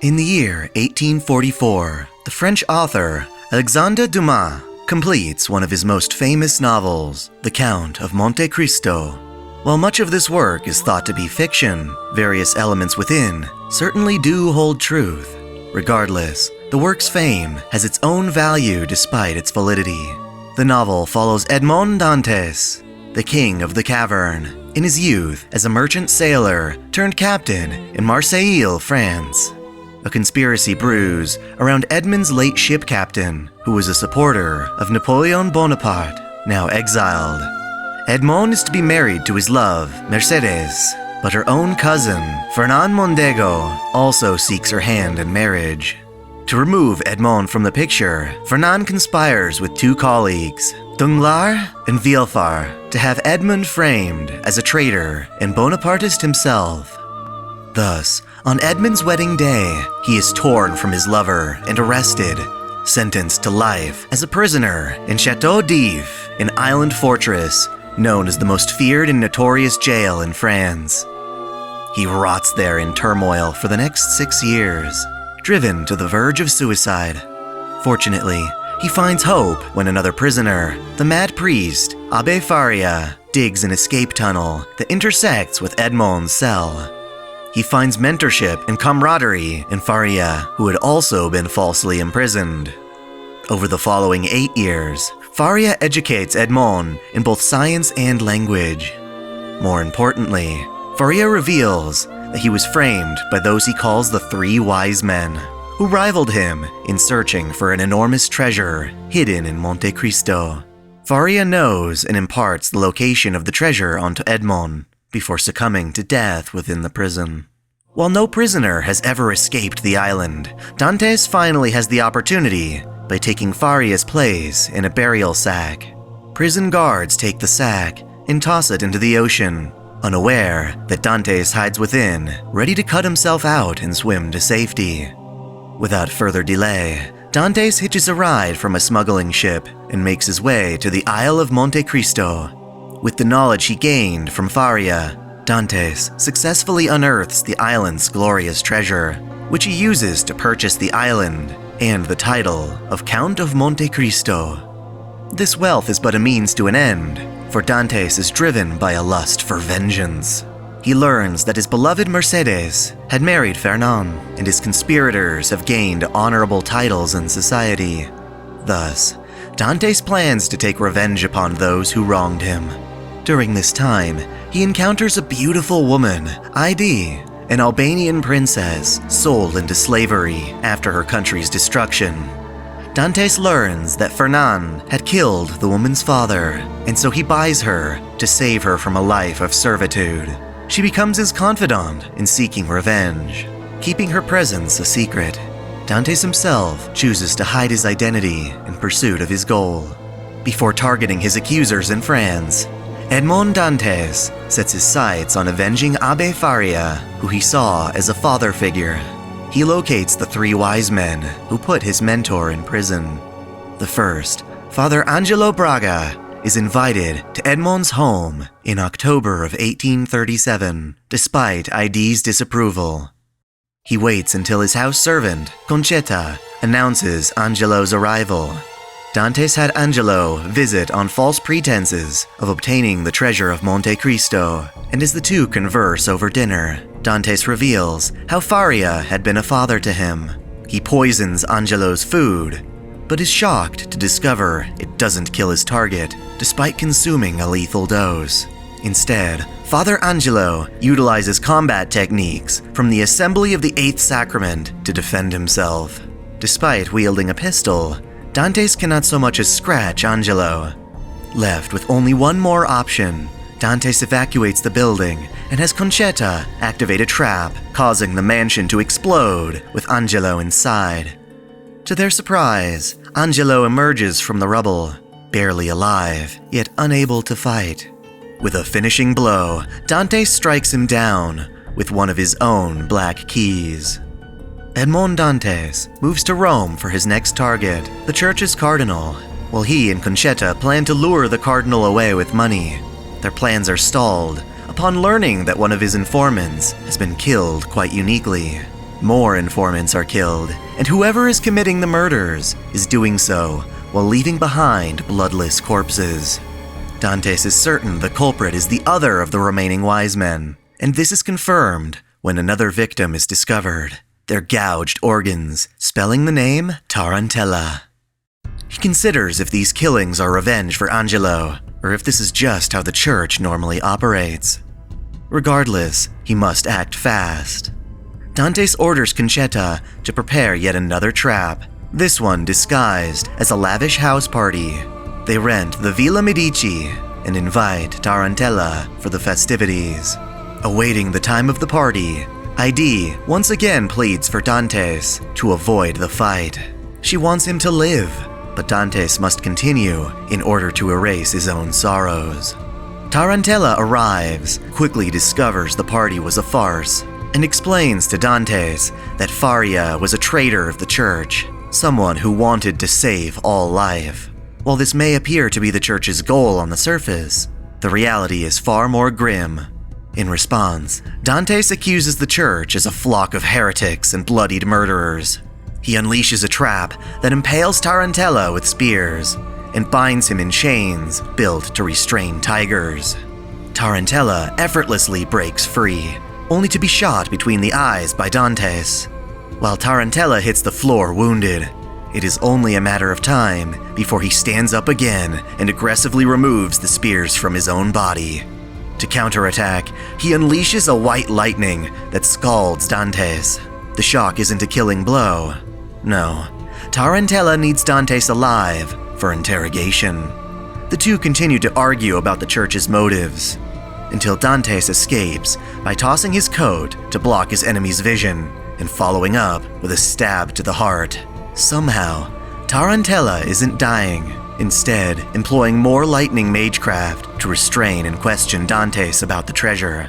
In the year 1844, the French author Alexandre Dumas completes one of his most famous novels, The Count of Monte Cristo. While much of this work is thought to be fiction, various elements within certainly do hold truth. Regardless, the work's fame has its own value despite its validity. The novel follows Edmond Dantes, the king of the cavern, in his youth as a merchant sailor turned captain in Marseille, France. A conspiracy brews around Edmond's late ship captain, who was a supporter of Napoleon Bonaparte, now exiled. Edmond is to be married to his love, Mercedes, but her own cousin, Fernand Mondego, also seeks her hand in marriage. To remove Edmond from the picture, Fernand conspires with two colleagues, Danglars and Villefort, to have Edmond framed as a traitor and Bonapartist himself. Thus, on Edmond's wedding day, he is torn from his lover and arrested, sentenced to life as a prisoner in Château d'If, an island fortress known as the most feared and notorious jail in France. He rots there in turmoil for the next 6 years, driven to the verge of suicide. Fortunately, he finds hope when another prisoner, the mad priest, Abbe Faria, digs an escape tunnel that intersects with Edmond's cell. He finds mentorship and camaraderie in Faria, who had also been falsely imprisoned. Over the following 8 years, Faria educates Edmond in both science and language. More importantly, Faria reveals that he was framed by those he calls the Three Wise Men, who rivaled him in searching for an enormous treasure hidden in Monte Cristo. Faria knows and imparts the location of the treasure onto Edmond before succumbing to death within the prison. While no prisoner has ever escaped the island, Dantes finally has the opportunity by taking Faria's place in a burial sack. Prison guards take the sack and toss it into the ocean, unaware that Dantes hides within, ready to cut himself out and swim to safety. Without further delay, Dantes hitches a ride from a smuggling ship and makes his way to the Isle of Monte Cristo. With the knowledge he gained from Faria, Dantes successfully unearths the island's glorious treasure, which he uses to purchase the island and the title of Count of Monte Cristo. This wealth is but a means to an end, for Dantes is driven by a lust for vengeance. He learns that his beloved Mercedes had married Fernand, and his conspirators have gained honorable titles in society. Thus, Dantes plans to take revenge upon those who wronged him. During this time, he encounters a beautiful woman, Ide, an Albanian princess sold into slavery after her country's destruction. Dantes learns that Fernand had killed the woman's father, and so he buys her to save her from a life of servitude. She becomes his confidant in seeking revenge, keeping her presence a secret. Dantes himself chooses to hide his identity in pursuit of his goal. Before targeting his accusers in France, Edmond Dantes sets his sights on avenging Abbe Faria, who he saw as a father figure. He locates the Three Wise Men who put his mentor in prison. The first, Father Angelo Braga, is invited to Edmond's home in October of 1837, despite Ide's disapproval. He waits until his house servant, Concetta, announces Angelo's arrival. Dantes had Angelo visit on false pretenses of obtaining the treasure of Monte Cristo, and as the two converse over dinner, Dantes reveals how Faria had been a father to him. He poisons Angelo's food, but is shocked to discover it doesn't kill his target, despite consuming a lethal dose. Instead, Father Angelo utilizes combat techniques from the Assembly of the Eighth Sacrament to defend himself. Despite wielding a pistol, Dantes cannot so much as scratch Angelo. Left with only one more option, Dantes evacuates the building and has Concetta activate a trap, causing the mansion to explode with Angelo inside. To their surprise, Angelo emerges from the rubble, barely alive, yet unable to fight. With a finishing blow, Dantes strikes him down with one of his own black keys. Edmond Dantes moves to Rome for his next target, the church's cardinal. While he and Concetta plan to lure the cardinal away with money, their plans are stalled upon learning that one of his informants has been killed quite uniquely. More informants are killed, and whoever is committing the murders is doing so while leaving behind bloodless corpses. Dantes is certain the culprit is the other of the remaining wise men, and this is confirmed when another victim is discovered, their gouged organs, spelling the name Tarantella. He considers if these killings are revenge for Angelo, or if this is just how the church normally operates. Regardless, he must act fast. Dantes orders Concetta to prepare yet another trap, this one disguised as a lavish house party. They rent the Villa Medici and invite Tarantella for the festivities. Awaiting the time of the party, ID once again pleads for Dantes to avoid the fight. She wants him to live, but Dantes must continue in order to erase his own sorrows. Tarantella arrives, quickly discovers the party was a farce, and explains to Dantes that Faria was a traitor of the church, someone who wanted to save all life. While this may appear to be the church's goal on the surface, the reality is far more grim. In response, Dantes accuses the church as a flock of heretics and bloodied murderers. He unleashes a trap that impales Tarantella with spears and binds him in chains built to restrain tigers. Tarantella effortlessly breaks free, only to be shot between the eyes by Dantes. While Tarantella hits the floor wounded, it is only a matter of time before he stands up again and aggressively removes the spears from his own body. To counterattack, he unleashes a white lightning that scalds Dantes. The shock isn't a killing blow. No, Tarantella needs Dantes alive for interrogation. The two continue to argue about the church's motives, until Dantes escapes by tossing his coat to block his enemy's vision and following up with a stab to the heart. Somehow, Tarantella isn't dying, instead employing more lightning magecraft to restrain and question Dantes about the treasure.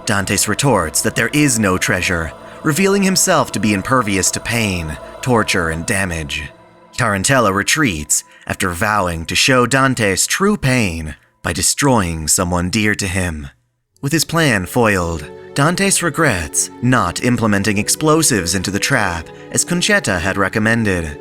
Dantes retorts that there is no treasure, revealing himself to be impervious to pain, torture, and damage. Tarantella retreats after vowing to show Dantes true pain by destroying someone dear to him. With his plan foiled, Dantes regrets not implementing explosives into the trap as Concetta had recommended.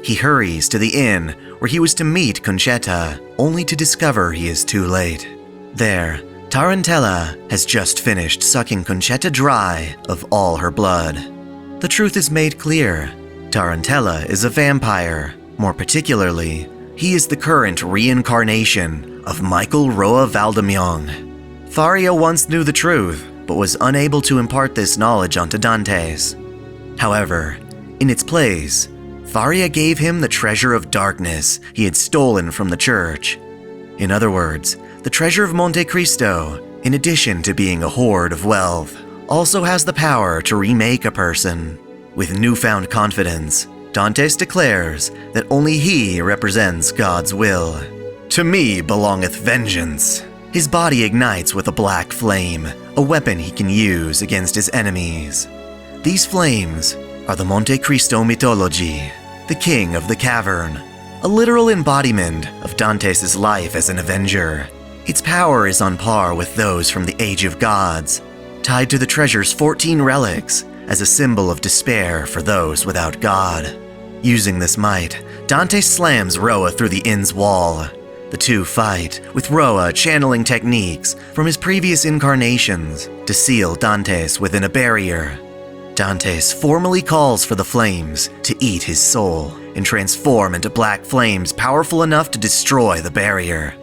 He hurries to the inn where he was to meet Concetta, only to discover he is too late. There, Tarantella has just finished sucking Concetta dry of all her blood. The truth is made clear. Tarantella is a vampire. More particularly, he is the current reincarnation of Michael Roa Valdemjong. Faria once knew the truth, but was unable to impart this knowledge onto Dantes. However, in its place, Faria gave him the treasure of darkness he had stolen from the church. In other words, the treasure of Monte Cristo, in addition to being a hoard of wealth, also has the power to remake a person. With newfound confidence, Dantes declares that only he represents God's will. To me belongeth vengeance. His body ignites with a black flame, a weapon he can use against his enemies. These flames are the Monte Cristo mythology, the king of the cavern, a literal embodiment of Dantes' life as an avenger. Its power is on par with those from the Age of Gods, tied to the treasure's 14 relics as a symbol of despair for those without God. Using this might, Dantes slams Roa through the inn's wall. The two fight, with Roa channeling techniques from his previous incarnations to seal Dantes within a barrier. Dantes formally calls for the flames to eat his soul and transform into black flames powerful enough to destroy the barrier.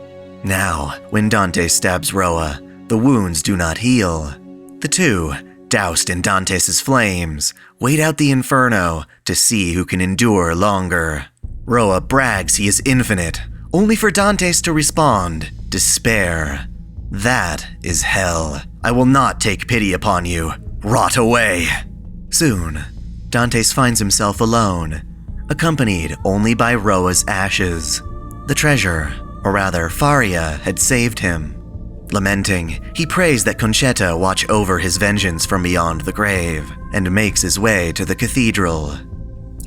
Now, when Dantes stabs Roa, the wounds do not heal. The two, doused in Dantes' flames, wait out the inferno to see who can endure longer. Roa brags he is infinite, only for Dantes to respond, despair. That is hell. I will not take pity upon you. Rot away. Soon, Dantes finds himself alone, accompanied only by Roa's ashes. The treasure, or rather Faria, had saved him. Lamenting, he prays that Concetta watch over his vengeance from beyond the grave, and makes his way to the cathedral.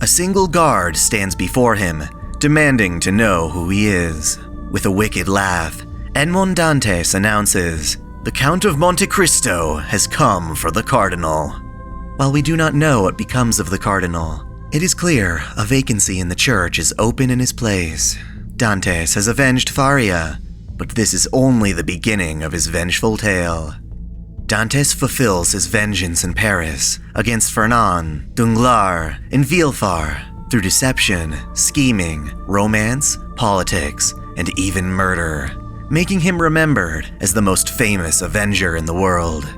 A single guard stands before him, demanding to know who he is. With a wicked laugh, Edmond Dantes announces, "The Count of Monte Cristo has come for the Cardinal." While we do not know what becomes of the cardinal, it is clear a vacancy in the church is open in his place. Dantes has avenged Faria, but this is only the beginning of his vengeful tale. Dantes fulfills his vengeance in Paris against Fernand, Danglars, and Villefort through deception, scheming, romance, politics, and even murder, making him remembered as the most famous avenger in the world.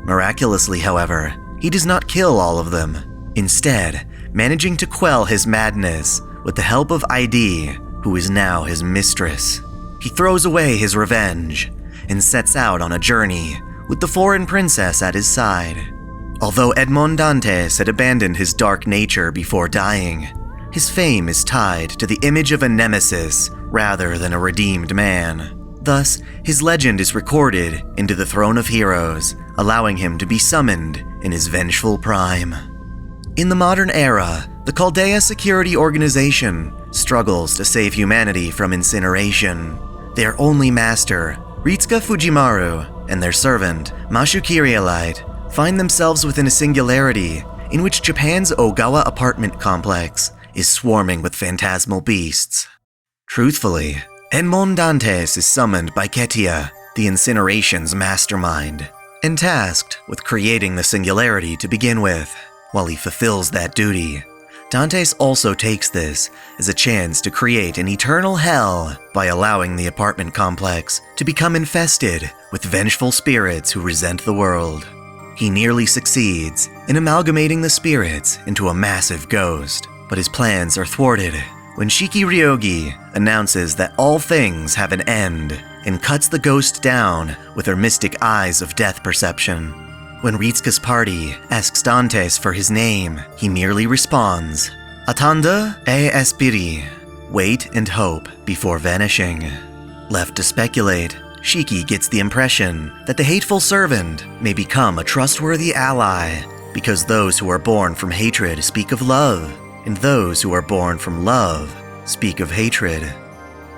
Miraculously, however, he does not kill all of them, instead managing to quell his madness with the help of ID, who is now his mistress. He throws away his revenge and sets out on a journey with the foreign princess at his side. Although Edmond Dantes had abandoned his dark nature before dying, his fame is tied to the image of a nemesis rather than a redeemed man. Thus, his legend is recorded into the Throne of Heroes, allowing him to be summoned in his vengeful prime. In the modern era, the Chaldea Security Organization struggles to save humanity from incineration. Their only master, Ritsuka Fujimaru, and their servant, Mashu Kyrielite, find themselves within a singularity in which Japan's Ogawa apartment complex is swarming with phantasmal beasts. Truthfully, Edmond Dantes is summoned by Ketia, the incineration's mastermind, and tasked with creating the singularity to begin with. While he fulfills that duty, Dantes also takes this as a chance to create an eternal hell by allowing the apartment complex to become infested with vengeful spirits who resent the world. He nearly succeeds in amalgamating the spirits into a massive ghost, but his plans are thwarted when Shiki Ryogi announces that all things have an end and cuts the ghost down with her mystic eyes of death perception. When Ritsuka's party asks Dantes for his name, he merely responds, "Attendre et espérer," wait and hope before vanishing. Left to speculate, Shiki gets the impression that the hateful servant may become a trustworthy ally, because those who are born from hatred speak of love, and those who are born from love speak of hatred.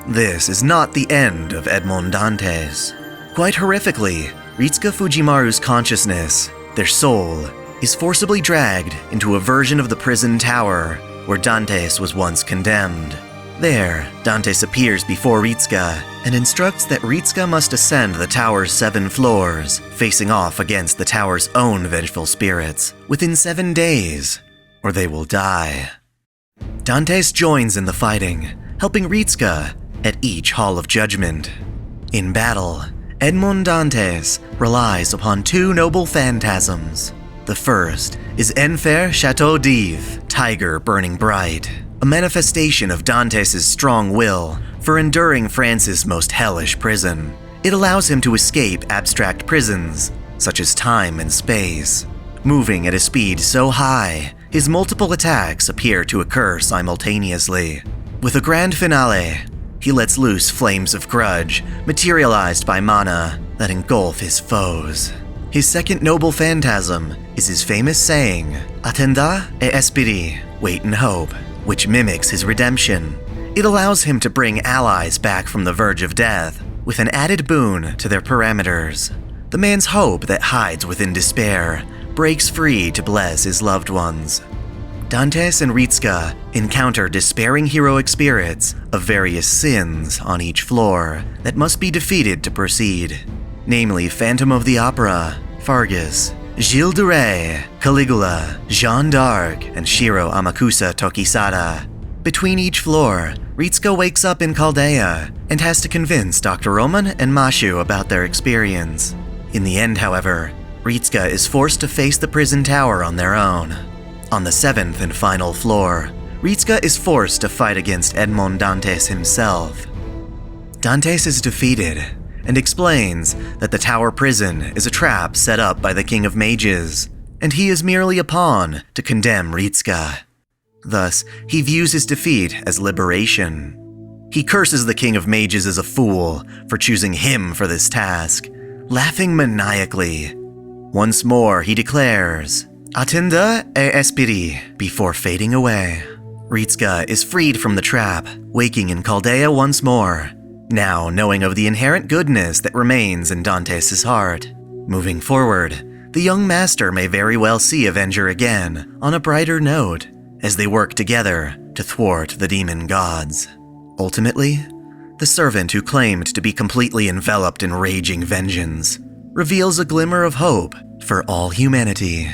This is not the end of Edmond Dantes. Quite horrifically, Ritsuka Fujimaru's consciousness, their soul, is forcibly dragged into a version of the prison tower where Dantes was once condemned. There, Dantes appears before Ritsuka and instructs that Ritsuka must ascend the tower's 7 floors, facing off against the tower's own vengeful spirits within 7 days, or they will die. Dantes joins in the fighting, helping Ritsuka at each Hall of Judgment. In battle, Edmond Dantes relies upon 2 noble phantasms. The first is Enfer Chateau d'Yves, Tiger Burning Bright, a manifestation of Dantes' strong will for enduring France's most hellish prison. It allows him to escape abstract prisons, such as time and space. Moving at a speed so high, his multiple attacks appear to occur simultaneously. With a grand finale, he lets loose flames of grudge, materialized by mana, that engulf his foes. His second noble phantasm is his famous saying, "Attendre et espérer," wait and hope, which mimics his redemption. It allows him to bring allies back from the verge of death, with an added boon to their parameters. The man's hope that hides within despair breaks free to bless his loved ones. Dantes and Ritsuka encounter despairing heroic spirits of various sins on each floor that must be defeated to proceed, namely Phantom of the Opera, Fargus, Gilles de Rais, Caligula, Jeanne d'Arc, and Shiro Amakusa Tokisada. Between each floor, Ritsuka wakes up in Chaldea and has to convince Dr. Roman and Mashu about their experience. In the end, however, Ritsuka is forced to face the prison tower on their own. On the 7th and final floor, Ritsuka is forced to fight against Edmond Dantes himself. Dantes is defeated and explains that the tower prison is a trap set up by the King of Mages, and he is merely a pawn to condemn Ritsuka. Thus, he views his defeat as liberation. He curses the King of Mages as a fool for choosing him for this task, laughing maniacally. Once more, he declares, "Attendre et espérer," before fading away. Ritsuka is freed from the trap, waking in Chaldea once more, now knowing of the inherent goodness that remains in Dantes' heart. Moving forward, the young master may very well see Avenger again on a brighter note as they work together to thwart the demon gods. Ultimately, the servant who claimed to be completely enveloped in raging vengeance reveals a glimmer of hope for all humanity.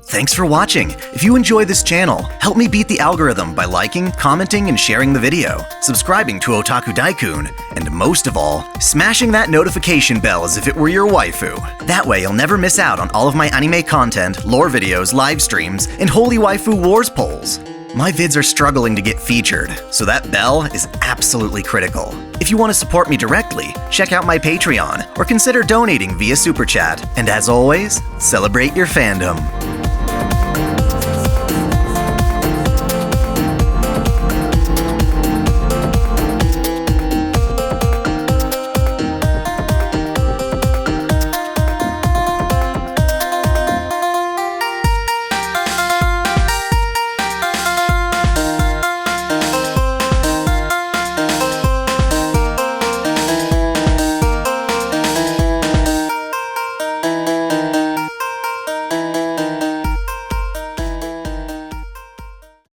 Thanks for watching. If you enjoy this channel, help me beat the algorithm by liking, commenting, and sharing the video, subscribing to OtakuDaiKun, and most of all, smashing that notification bell as if it were your waifu. That way you'll never miss out on all of my anime content, lore videos, live streams, and Holy Waifu Wars polls. My vids are struggling to get featured, so that bell is absolutely critical. If you want to support me directly, check out my Patreon, or consider donating via Super Chat. And as always, celebrate your fandom.